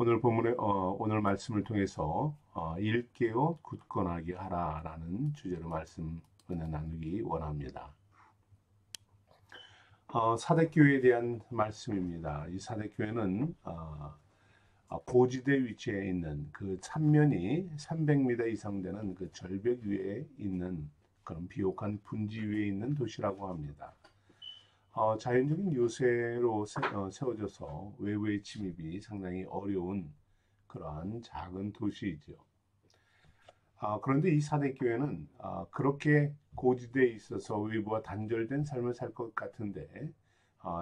오늘 본문의 오늘 말씀을 통해서 일깨워 굳건하게 하라라는 주제로 말씀 은혜 나누기 원합니다. 사대교회에 대한 말씀입니다. 이 사대교회는 고지대 위치에 있는 그 참면이 300m 이상 되는 그 절벽 위에 있는 그런 비옥한 분지 위에 있는 도시라고 합니다. 자연적인 요새로 세워져서 외부의 침입이 상당히 어려운 그러한 작은 도시이죠. 그런데 이 사대교회는 그렇게 고지대에 있어서 외부와 단절된 삶을 살 것 같은데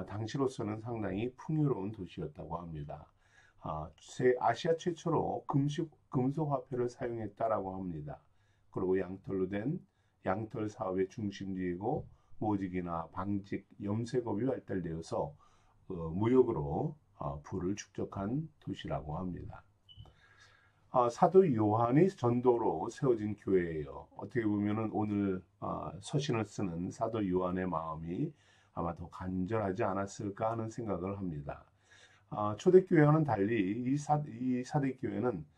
당시로서는 상당히 풍요로운 도시였다고 합니다. 아시아 최초로 금속 화폐를 사용했다라고 합니다. 그리고 양털로 된 양털 사업의 중심지이고 모직이나 방직, 염색업이 발달되어서 무역으로 부를 축적한 도시라고 합니다. 사도 요한이 전도로 세워진 교회예요. 어떻게 보면은 오늘 서신을 쓰는 사도 요한의 마음이 아마 더 간절하지 않았을까 하는 생각을 합니다. 초대교회와는 달리 이 사대교회는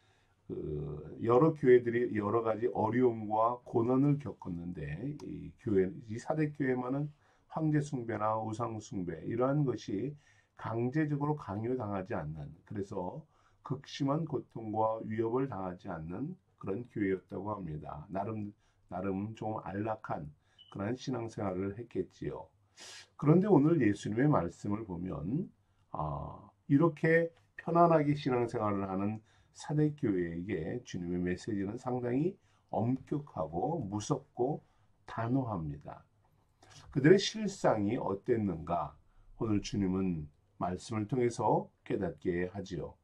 여러 교회들이 여러 가지 어려움과 고난을 겪었는데 이 사대교회만은 황제 숭배나 우상 숭배 이러한 것이 강제적으로 강요당하지 않는, 그래서 극심한 고통과 위협을 당하지 않는 그런 교회였다고 합니다. 나름 좀 안락한 그런 신앙생활을 했겠지요. 그런데 오늘 예수님의 말씀을 보면 이렇게 편안하게 신앙생활을 하는 사대교회에게 주님의 메시지는 상당히 엄격하고 무섭고 단호합니다. 그들의 실상이 어땠는가? 오늘 주님은 말씀을 통해서 깨닫게 하지요.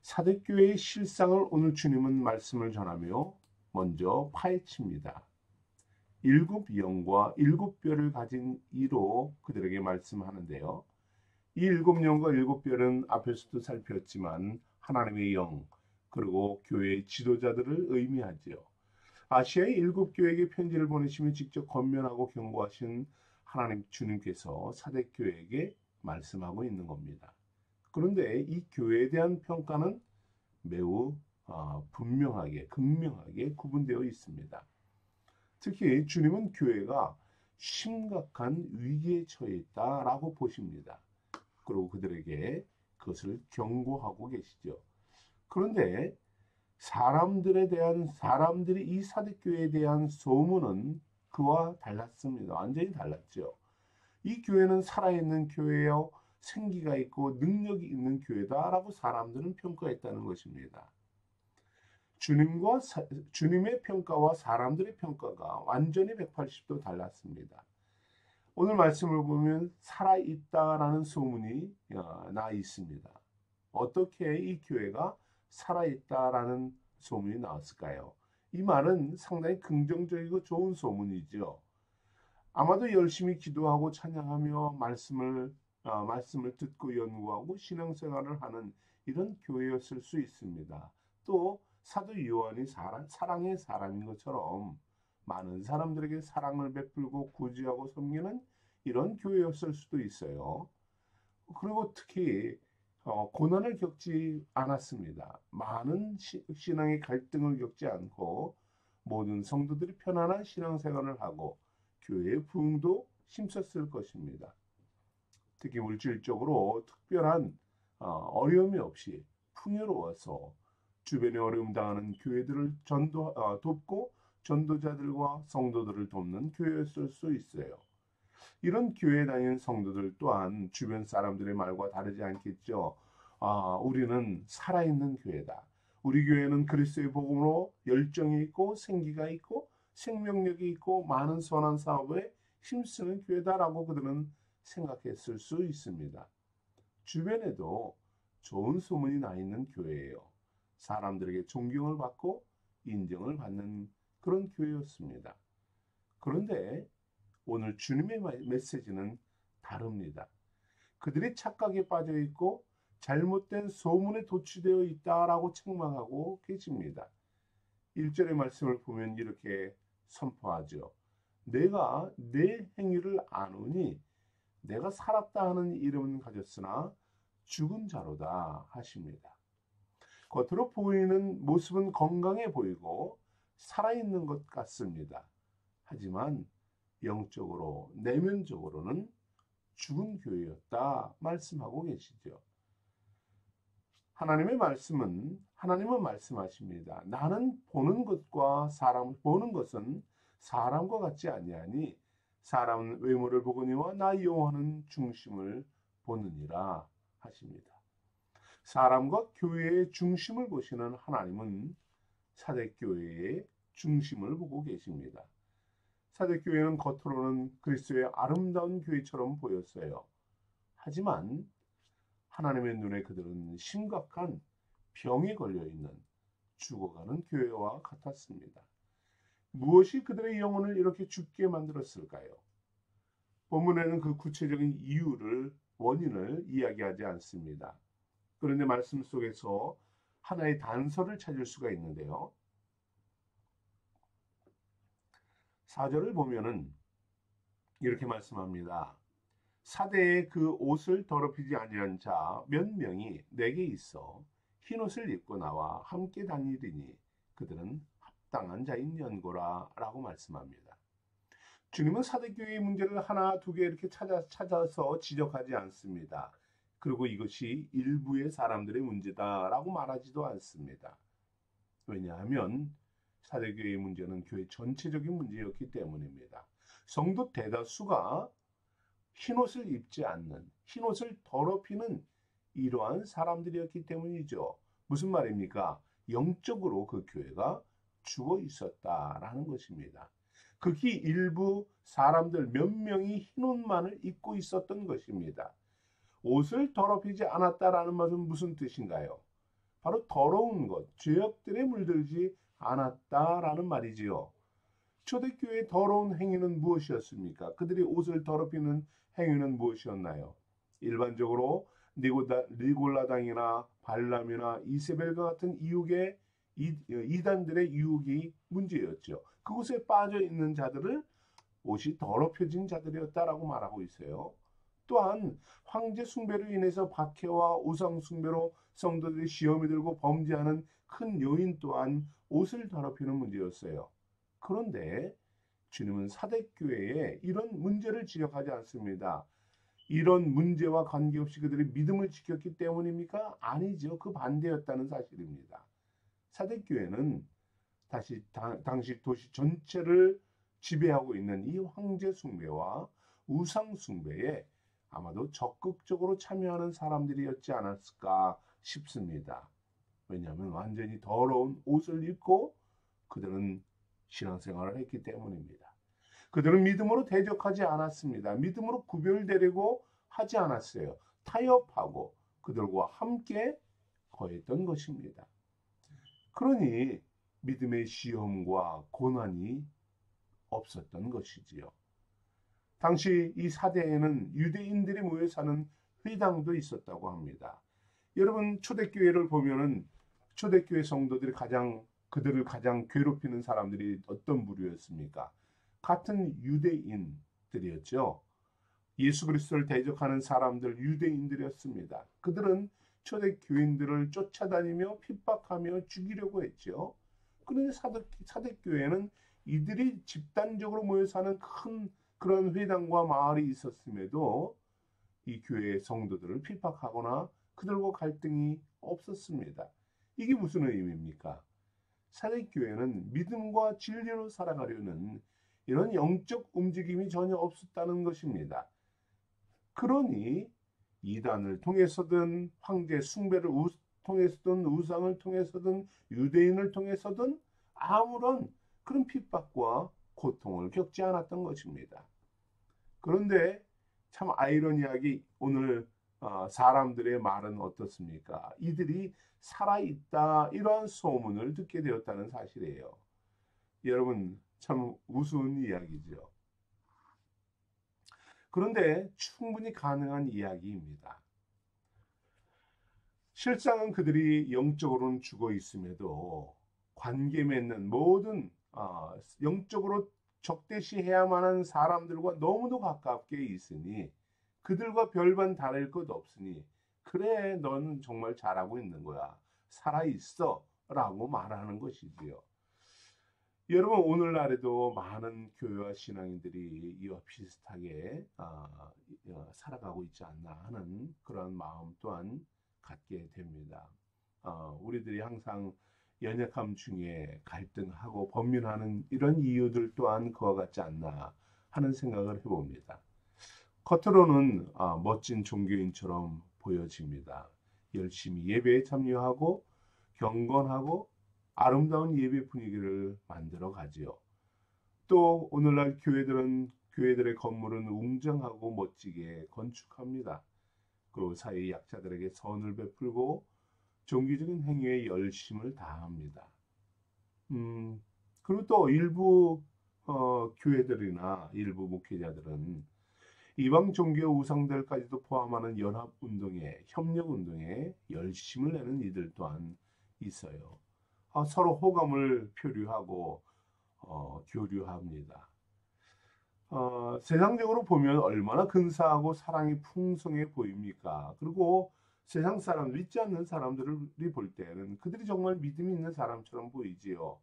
사대교회의 실상을 오늘 주님은 말씀을 전하며 먼저 파헤칩니다. 7영과 7뼈를 가진 이로 그들에게 말씀하는데요. 이 7영과 7뼈는 앞에서도 살폈지만 하나님의 영, 그리고 교회의 지도자들을 의미하지요. 아시아의 7교회에게 편지를 보내시며 직접 권면하고 경고하신 하나님 주님께서 사대교회에게 말씀하고 있는 겁니다. 그런데 이 교회에 대한 평가는 매우 분명하게, 극명하게 구분되어 있습니다. 특히 주님은 교회가 심각한 위기에 처해 있다라고 보십니다. 그리고 그들에게 그것을 경고하고 계시죠. 그런데 사람들이 이 사대교회에 대한 소문은 그와 달랐습니다. 완전히 달랐죠. 이 교회는 살아있는 교회요, 생기가 있고 능력이 있는 교회다라고 사람들은 평가했다는 것입니다. 주님의 평가와 사람들의 평가가 완전히 180도 달랐습니다. 오늘 말씀을 보면 살아있다라는 소문이 나 있습니다. 어떻게 이 교회가 살아있다라는 소문이 나왔을까요? 이 말은 상당히 긍정적이고 좋은 소문이죠. 아마도 열심히 기도하고 찬양하며 말씀을 듣고 연구하고 신앙생활을 하는 이런 교회였을 수 있습니다. 또 사도 요한이 사랑의 사람인 것처럼 많은 사람들에게 사랑을 베풀고 구제하고 섬기는 이런 교회였을 수도 있어요. 그리고 특히 고난을 겪지 않았습니다. 많은 신앙의 갈등을 겪지 않고 모든 성도들이 편안한 신앙생활을 하고 교회의 부흥도 힘썼을 것입니다. 특히 물질적으로 특별한 어려움이 없이 풍요로워서 주변에 어려움 당하는 교회들을 돕고 전도자들과 성도들을 돕는 교회였을 수 있어요. 이런 교회에 다니는 성도들 또한 주변 사람들의 말과 다르지 않겠죠. 우리는 살아있는 교회다. 우리 교회는 그리스도의 복음으로 열정이 있고 생기가 있고 생명력이 있고 많은 선한 사업에 힘쓰는 교회다라고 그들은 생각했을 수 있습니다. 주변에도 좋은 소문이 나 있는 교회예요. 사람들에게 존경을 받고 인정을 받는 그런 교회였습니다. 그런데 오늘 주님의 메시지는 다릅니다. 그들이 착각에 빠져 있고 잘못된 소문에 도취되어 있다라고 책망하고 계십니다. 1절의 말씀을 보면 이렇게 선포하죠. 내가 내 행위를 아노니 내가 살았다 하는 이름은 가졌으나 죽은 자로다 하십니다. 겉으로 보이는 모습은 건강해 보이고 살아있는 것 같습니다. 하지만 영적으로, 내면적으로는 죽은 교회였다 말씀하고 계시죠. 하나님은 말씀하십니다. 나는 보는 것은 사람과 같지 아니하니 사람은 외모를 보거니와 나 여호와는 중심을 보느니라 하십니다. 사람과 교회의 중심을 보시는 하나님은 사대교회의 중심을 보고 계십니다. 사대교회는 겉으로는 그리스도의 아름다운 교회처럼 보였어요. 하지만 하나님의 눈에 그들은 심각한 병에 걸려있는 죽어가는 교회와 같았습니다. 무엇이 그들의 영혼을 이렇게 죽게 만들었을까요? 본문에는 그 구체적인 원인을 이야기하지 않습니다. 그런데 말씀 속에서 하나의 단서를 찾을 수가 있는데요. 4절을 보면은 이렇게 말씀합니다. 사대에 그 옷을 더럽히지 아니한 자 몇 명이 내게 있어 흰옷을 입고 나와 함께 다니리니 그들은 합당한 자인 연고라 라고 말씀합니다. 주님은 사대교회의 문제를 하나 두 개 이렇게 찾아서 지적하지 않습니다. 그리고 이것이 일부의 사람들의 문제다라고 말하지도 않습니다. 왜냐하면 사대교회의 문제는 교회 전체적인 문제였기 때문입니다. 성도 대다수가 흰옷을 입지 않는, 흰옷을 더럽히는 이러한 사람들이었기 때문이죠. 무슨 말입니까? 영적으로 그 교회가 죽어 있었다라는 것입니다. 극히 일부 사람들 몇 명이 흰옷만을 입고 있었던 것입니다. 옷을 더럽히지 않았다라는 말은 무슨 뜻인가요? 바로 더러운 것, 죄악들에 물들지 않았다라는 말이지요. 초대교회의 더러운 행위는 무엇이었습니까? 그들이 옷을 더럽히는 행위는 무엇이었나요? 일반적으로 니골라당이나 발람이나 이세벨과 같은 이단들의 유혹이 문제였죠. 그곳에 빠져 있는 자들을 옷이 더럽혀진 자들이었다라고 말하고 있어요. 또한 황제 숭배로 인해서 박해와 우상 숭배로 성도들이 시험이 들고 범죄하는 큰 요인 또한 옷을 더럽히는 문제였어요. 그런데 주님은 사대교회에 이런 문제를 지적하지 않습니다. 이런 문제와 관계없이 그들이 믿음을 지켰기 때문입니까? 아니죠. 그 반대였다는 사실입니다. 사대교회는 당시 도시 전체를 지배하고 있는 이 황제 숭배와 우상 숭배에 아마도 적극적으로 참여하는 사람들이었지 않았을까 싶습니다. 왜냐하면 완전히 더러운 옷을 입고 그들은 신앙생활을 했기 때문입니다. 그들은 믿음으로 대적하지 않았습니다. 믿음으로 구별되려고 하지 않았어요. 타협하고 그들과 함께 거했던 것입니다. 그러니 믿음의 시험과 고난이 없었던 것이지요. 당시 이 사대에는 유대인들이 모여 사는 회당도 있었다고 합니다. 여러분 초대교회를 보면은 초대교회 성도들이 그들을 가장 괴롭히는 사람들이 어떤 부류였습니까? 같은 유대인들이었죠. 예수 그리스도를 대적하는 사람들 유대인들이었습니다. 그들은 초대교인들을 쫓아다니며 핍박하며 죽이려고 했죠. 그런데 사대교회는 이들이 집단적으로 모여 사는 큰 그런 회당과 마을이 있었음에도 이 교회의 성도들을 핍박하거나 그들과 갈등이 없었습니다. 이게 무슨 의미입니까? 사대교회는 믿음과 진리로 살아가려는 이런 영적 움직임이 전혀 없었다는 것입니다. 그러니 이단을 통해서든 황제 숭배를 통해서든 우상을 통해서든 유대인을 통해서든 아무런 그런 핍박과 고통을 겪지 않았던 것입니다. 그런데 참 아이러니하게 오늘 사람들의 말은 어떻습니까? 이들이 살아있다 이러한 소문을 듣게 되었다는 사실이에요. 여러분 참 우스운 이야기죠. 그런데 충분히 가능한 이야기입니다. 실상은 그들이 영적으로는 죽어 있음에도 관계 맺는 모든 영적으로 적대시해야만 하는 사람들과 너무도 가깝게 있으니 그들과 별반 다를 것 없으니 그래 너는 정말 잘하고 있는 거야 살아있어 라고 말하는 것이지요. 여러분, 오늘날에도 많은 교회와 신앙인들이 이와 비슷하게 살아가고 있지 않나 하는 그런 마음 또한 갖게 됩니다. 우리들이 항상 연약함 중에 갈등하고 범민하는 이런 이유들 또한 그와 같지 않나 하는 생각을 해봅니다. 겉으로는 멋진 종교인처럼 보여집니다. 열심히 예배에 참여하고 경건하고 아름다운 예배 분위기를 만들어 가지요. 또 오늘날 교회들의 건물은 웅장하고 멋지게 건축합니다. 그리고 사회 약자들에게 선을 베풀고 종교적인 행위에 열심을 다합니다. 그리고 또 일부 교회들이나 일부 목회자들은 이방 종교 우상들까지도 포함하는 연합운동에, 협력운동에 열심을 내는 이들 또한 있어요. 서로 호감을 표류하고 교류합니다. 세상적으로 보면 얼마나 근사하고 사랑이 풍성해 보입니까? 그리고 세상 사람, 믿지 않는 사람들이 볼 때는 그들이 정말 믿음이 있는 사람처럼 보이지요.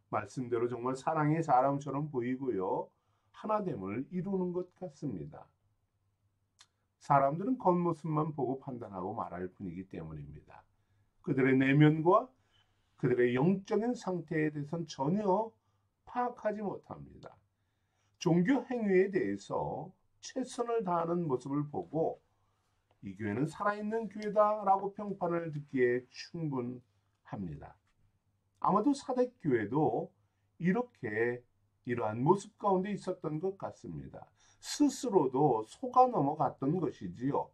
말씀대로 정말 사랑의 사람처럼 보이고요. 하나됨을 이루는 것 같습니다. 사람들은 겉모습만 보고 판단하고 말할 뿐이기 때문입니다. 그들의 내면과 그들의 영적인 상태에 대해서는 전혀 파악하지 못합니다. 종교 행위에 대해서 최선을 다하는 모습을 보고 이 교회는 살아있는 교회다라고 평판을 듣기에 충분합니다. 아마도 사대교회도 이러한 모습 가운데 있었던 것 같습니다. 스스로도 속아 넘어갔던 것이지요.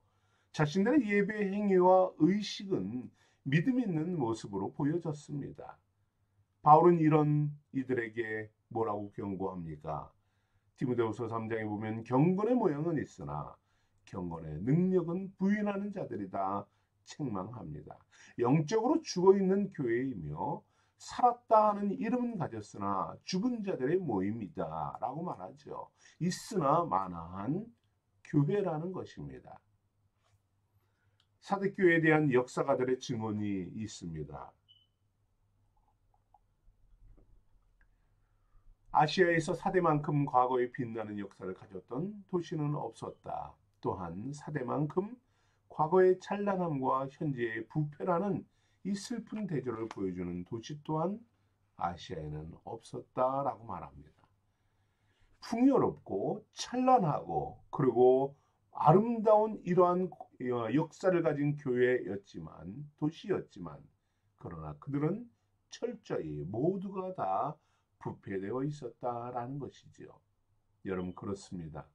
자신들의 예배 행위와 의식은 믿음 있는 모습으로 보여졌습니다. 바울은 이런 이들에게 뭐라고 경고합니까? 디모데후서 3장에 보면 경건의 모양은 있으나 경건의 능력은 부인하는 자들이다 책망합니다. 영적으로 죽어있는 교회이며 살았다 하는 이름은 가졌으나 죽은 자들의 모임이다 라고 말하죠. 있으나 마나한 교회라는 것입니다. 사대교회에 대한 역사가들의 증언이 있습니다. 아시아에서 사대만큼 과거에 빛나는 역사를 가졌던 도시는 없었다. 또한 사대만큼 과거의 찬란함과 현재의 부패라는 이 슬픈 대조를 보여주는 도시 또한 아시아에는 없었다라고 말합니다. 풍요롭고 찬란하고 그리고 아름다운 이러한 역사를 가진 교회였지만 도시였지만 그러나 그들은 철저히 모두가 다 부패되어 있었다라는 것이지요. 여러분 그렇습니다.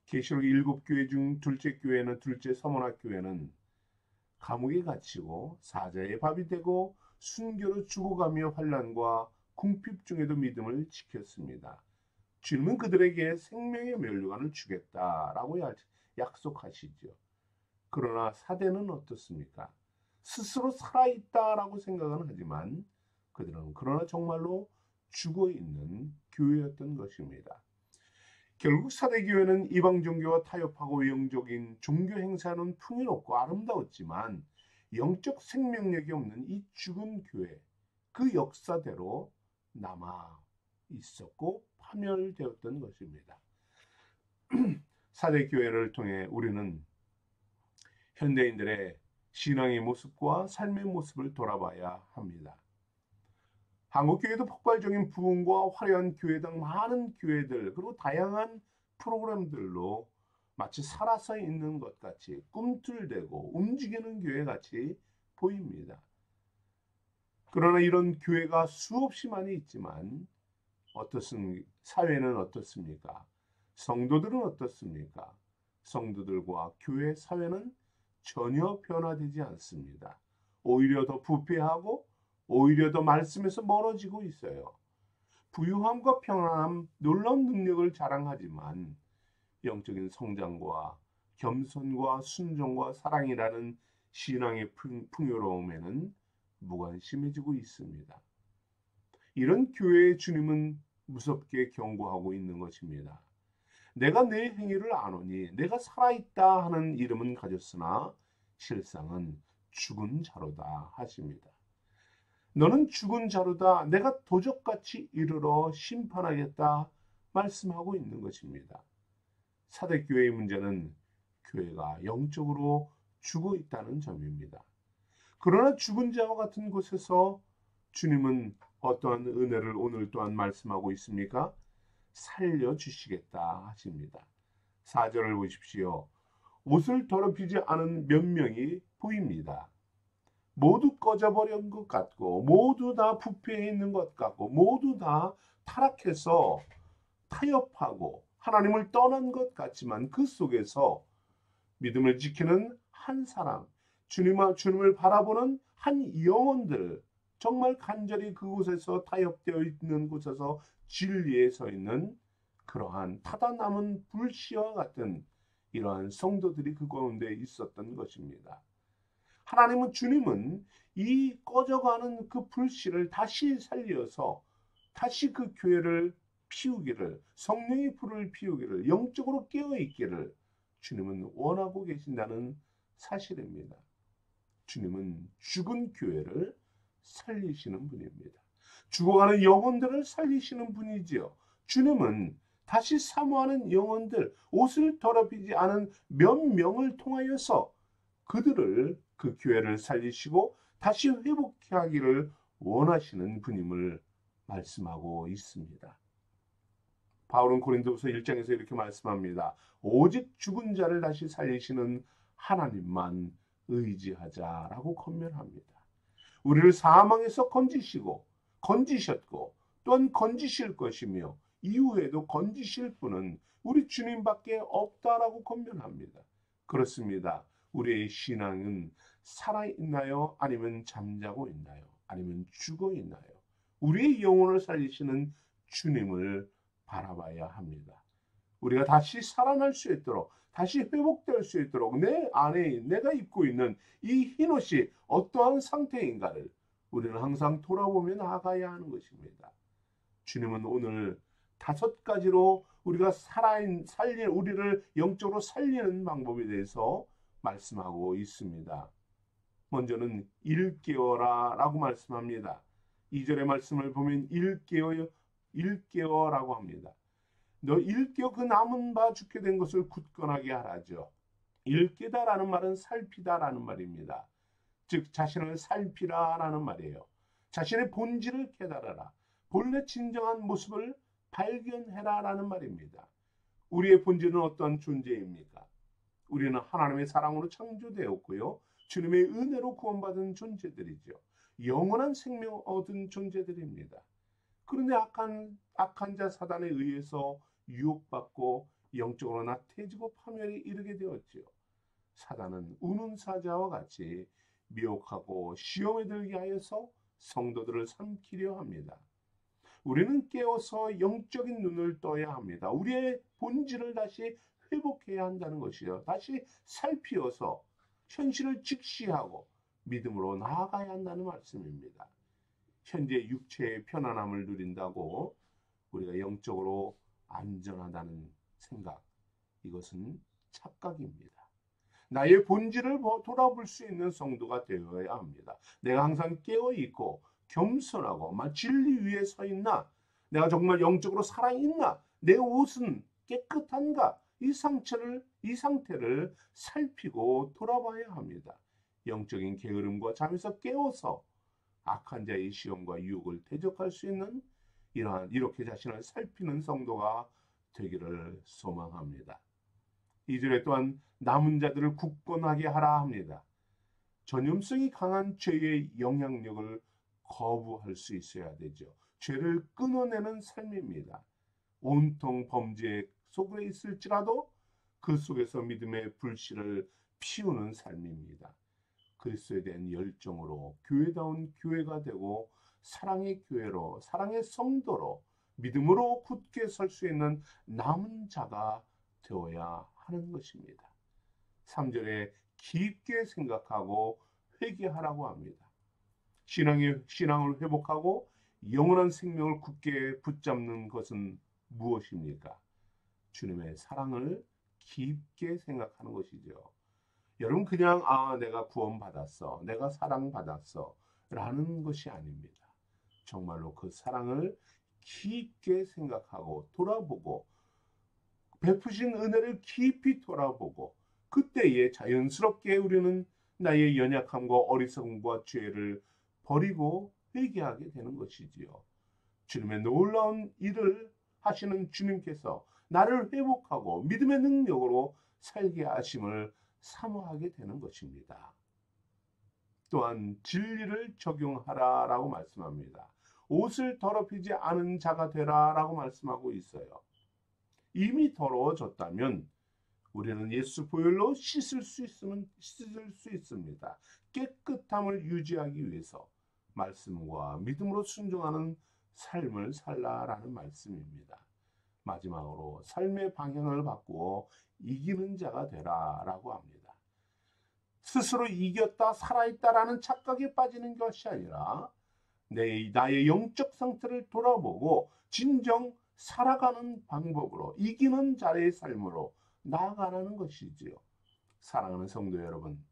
계시록 7교회 중 둘째 교회는 둘째 서문학 교회는 감옥에 갇히고 사자의 밥이 되고 순교로 죽어가며 환난과 궁핍 중에도 믿음을 지켰습니다. 주님은 그들에게 생명의 면류관을 주겠다라고 약속하시죠. 그러나 사대는 어떻습니까? 스스로 살아있다라고 생각은 하지만 그들은 그러나 정말로 죽어있는 교회였던 것입니다. 결국 사대교회는 이방 종교와 타협하고 외형적인 종교 행사는 풍요롭고 아름다웠지만 영적 생명력이 없는 이 죽은 교회, 그 역사대로 남아 있었고 파멸되었던 것입니다. 사대교회를 통해 우리는 현대인들의 신앙의 모습과 삶의 모습을 돌아봐야 합니다. 한국교회도 폭발적인 부흥과 화려한 교회 등 많은 교회들 그리고 다양한 프로그램들로 마치 살아서 있는 것 같이 꿈틀대고 움직이는 교회 같이 보입니다. 그러나 이런 교회가 수없이 많이 있지만 사회는 어떻습니까? 성도들은 어떻습니까? 성도들과 교회 사회는 전혀 변화되지 않습니다. 오히려 더 부패하고 오히려 더 말씀에서 멀어지고 있어요. 부유함과 평안함, 놀라운 능력을 자랑하지만 영적인 성장과 겸손과 순종과 사랑이라는 신앙의 풍요로움에는 무관심해지고 있습니다. 이런 교회의 주님은 무섭게 경고하고 있는 것입니다. 내가 내 행위를 아노니 내가 살아있다 하는 이름은 가졌으나 실상은 죽은 자로다 하십니다. 너는 죽은 자로다. 내가 도적같이 이르러 심판하겠다 말씀하고 있는 것입니다. 사대교회의 문제는 교회가 영적으로 죽어 있다는 점입니다. 그러나 죽은 자와 같은 곳에서 주님은 어떠한 은혜를 오늘 또한 말씀하고 있습니까? 살려주시겠다 하십니다. 4절을 보십시오. 옷을 더럽히지 않은 몇 명이 보입니다. 모두 꺼져버린 것 같고 모두 다 부패해 있는 것 같고 모두 다 타락해서 타협하고 하나님을 떠난 것 같지만 그 속에서 믿음을 지키는 한 사람, 주님을 바라보는 한 영혼들, 정말 간절히 그곳에서 타협되어 있는 곳에서 진리에 서 있는 그러한 타다 남은 불씨와 같은 이러한 성도들이 그 가운데 있었던 것입니다. 주님은 이 꺼져가는 그 불씨를 다시 살려서 다시 그 교회를 피우기를, 성령의 불을 피우기를, 영적으로 깨어있기를 주님은 원하고 계신다는 사실입니다. 주님은 죽은 교회를 살리시는 분입니다. 죽어가는 영혼들을 살리시는 분이지요. 주님은 다시 사모하는 영혼들, 옷을 더럽히지 않은 몇 명을 통하여서 그들을, 그 교회를 살리시고 다시 회복케 하기를 원하시는 분임을 말씀하고 있습니다. 바울은 고린도후서 1장에서 이렇게 말씀합니다. 오직 죽은 자를 다시 살리시는 하나님만 의지하자라고 권면합니다. 우리를 사망에서 건지셨고 또한 건지실 것이며 이후에도 건지실 분은 우리 주님밖에 없다라고 권면합니다. 그렇습니다. 우리의 신앙은 살아있나요? 아니면 잠자고 있나요? 아니면 죽어 있나요? 우리의 영혼을 살리시는 주님을 바라봐야 합니다. 우리가 다시 살아날 수 있도록, 다시 회복될 수 있도록 내 안에 내가 입고 있는 이 흰옷이 어떠한 상태인가를 우리는 항상 돌아보며 나아가야 하는 것입니다. 주님은 오늘 5가지로 우리가 우리를 영적으로 살리는 방법에 대해서 말씀하고 있습니다. 먼저는 일깨어라 라고 말씀합니다. 2절의 말씀을 보면 일깨어라고 합니다. 너 일깨어 그 남은 바 죽게 된 것을 굳건하게 하라죠. 일깨다라는 말은 살피다라는 말입니다. 즉 자신을 살피라라는 말이에요. 자신의 본질을 깨달아라. 본래 진정한 모습을 발견해라라는 말입니다. 우리의 본질은 어떤 존재입니까? 우리는 하나님의 사랑으로 창조되었고요. 주님의 은혜로 구원받은 존재들이죠. 영원한 생명 얻은 존재들입니다. 그런데 악한 자 사단에 의해서 유혹받고 영적으로 나태해지고 파멸에 이르게 되었지요. 사단은 우는 사자와 같이 미혹하고 시험에 들게 하여서 성도들을 삼키려 합니다. 우리는 깨어서 영적인 눈을 떠야 합니다. 우리의 본질을 다시 회복해야 한다는 것이요. 다시 살피어서 현실을 직시하고 믿음으로 나아가야 한다는 말씀입니다. 현재 육체의 편안함을 누린다고 우리가 영적으로 안전하다는 생각, 이것은 착각입니다. 나의 본질을 돌아볼 수 있는 성도가 되어야 합니다. 내가 항상 깨어있고 겸손하고 진리 위에 서 있나? 내가 정말 영적으로 살아있나? 내 옷은 깨끗한가? 이 상태를 살피고 돌아봐야 합니다. 영적인 게으름과 잠에서 깨어서 악한 자의 시험과 유혹을 대적할 수 있는 이렇게 자신을 살피는 성도가 되기를 소망합니다. 2절에 또한 남은 자들을 굳건하게 하라 합니다. 전염성이 강한 죄의 영향력을 거부할 수 있어야 되죠. 죄를 끊어내는 삶입니다. 온통 범죄 속에 있을지라도 그 속에서 믿음의 불씨를 피우는 삶입니다. 그리스도에 대한 열정으로 교회다운 교회가 되고 사랑의 교회로, 사랑의 성도로, 믿음으로 굳게 설 수 있는 남은 자가 되어야 하는 것입니다. 3절에 깊게 생각하고 회개하라고 합니다. 신앙을 회복하고 영원한 생명을 굳게 붙잡는 것은 무엇입니까? 주님의 사랑을 깊게 생각하는 것이죠. 여러분 그냥 내가 구원받았어, 내가 사랑받았어 라는 것이 아닙니다. 정말로 그 사랑을 깊게 생각하고 돌아보고 베푸신 은혜를 깊이 돌아보고 그때에 자연스럽게 우리는 나의 연약함과 어리석음과 죄를 버리고 회개하게 되는 것이지요. 주님의 놀라운 일을 하시는 주님께서 나를 회복하고 믿음의 능력으로 살게 하심을 사모하게 되는 것입니다. 또한 진리를 적용하라라고 말씀합니다. 옷을 더럽히지 않은 자가 되라라고 말씀하고 있어요. 이미 더러워졌다면 우리는 예수 보혈로 씻을 수 있습니다. 깨끗함을 유지하기 위해서 말씀과 믿음으로 순종하는 삶을 살라라는 말씀입니다. 마지막으로 삶의 방향을 바꾸어 이기는 자가 되라라고 합니다. 스스로 이겼다, 살아있다라는 착각에 빠지는 것이 아니라 나의 영적 상태를 돌아보고 진정 살아가는 방법으로 이기는 자의 삶으로 나아가는 것이지요. 사랑하는 성도 여러분,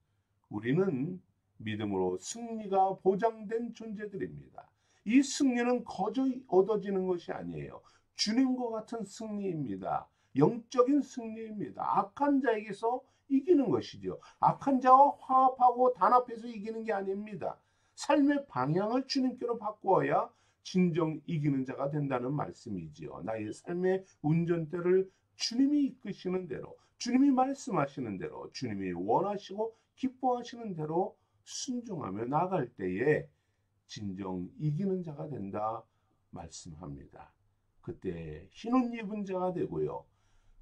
우리는 믿음으로 승리가 보장된 존재들입니다. 이 승리는 거저히 얻어지는 것이 아니에요. 주님과 같은 승리입니다. 영적인 승리입니다. 악한 자에게서 이기는 것이죠. 악한 자와 화합하고 단합해서 이기는 게 아닙니다. 삶의 방향을 주님께로 바꾸어야 진정 이기는 자가 된다는 말씀이지요. 나의 삶의 운전대를 주님이 이끄시는 대로, 주님이 말씀하시는 대로, 주님이 원하시고 기뻐하시는 대로 순종하며 나갈 때에 진정 이기는 자가 된다 말씀합니다. 그때 흰옷 입은 자가 되고요.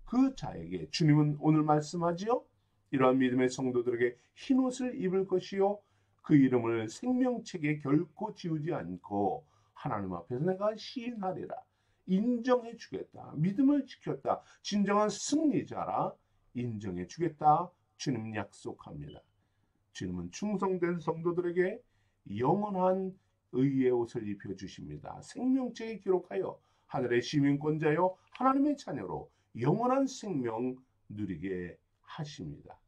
그 자에게 주님은 오늘 말씀하지요. 이러한 믿음의 성도들에게 흰옷을 입을 것이요. 그 이름을 생명책에 결코 지우지 않고 하나님 앞에서 내가 시인하리라. 인정해 주겠다. 믿음을 지켰다. 진정한 승리자라 인정해 주겠다. 주님 약속합니다. 주님은 충성된 성도들에게 영원한 의의 옷을 입혀주십니다. 생명책에 기록하여 하늘의 시민권자요 하나님의 자녀로 영원한 생명 누리게 하십니다.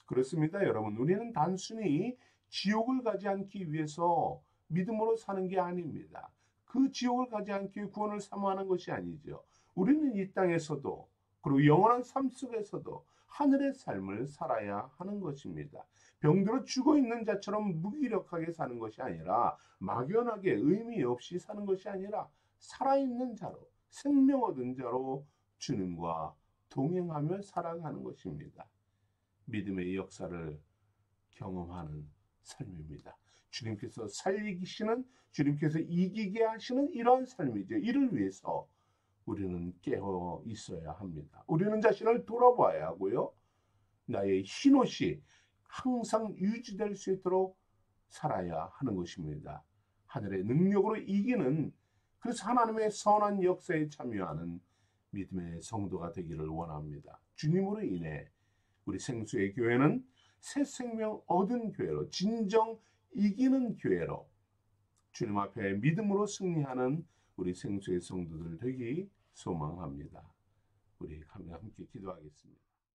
그렇습니다. 여러분, 우리는 단순히 지옥을 가지 않기 위해서 믿음으로 사는 게 아닙니다. 그 지옥을 가지 않기 위해 구원을 사모하는 것이 아니죠. 우리는 이 땅에서도 그리고 영원한 삶 속에서도 하늘의 삶을 살아야 하는 것입니다. 병들어 죽어 있는 자처럼 무기력하게 사는 것이 아니라 막연하게 의미 없이 사는 것이 아니라 살아있는 자로 생명 얻은 자로 주님과 동행하며 살아가는 것입니다. 믿음의 역사를 경험하는 삶입니다. 주님께서 살리시는, 주님께서 이기게 하시는 이러한 삶이죠. 이를 위해서 우리는 깨어 있어야 합니다. 우리는 자신을 돌아봐야 하고요. 나의 흰옷이 항상 유지될 수 있도록 살아야 하는 것입니다. 하늘의 능력으로 이기는, 그래서 하나님의 선한 역사에 참여하는 믿음의 성도가 되기를 원합니다. 주님으로 인해 우리 생수의 교회는 새 생명 얻은 교회로, 진정 이기는 교회로 주님 앞에 믿음으로 승리하는 우리 생수의 성도들 되기 소망합니다. 우리 함께 기도하겠습니다.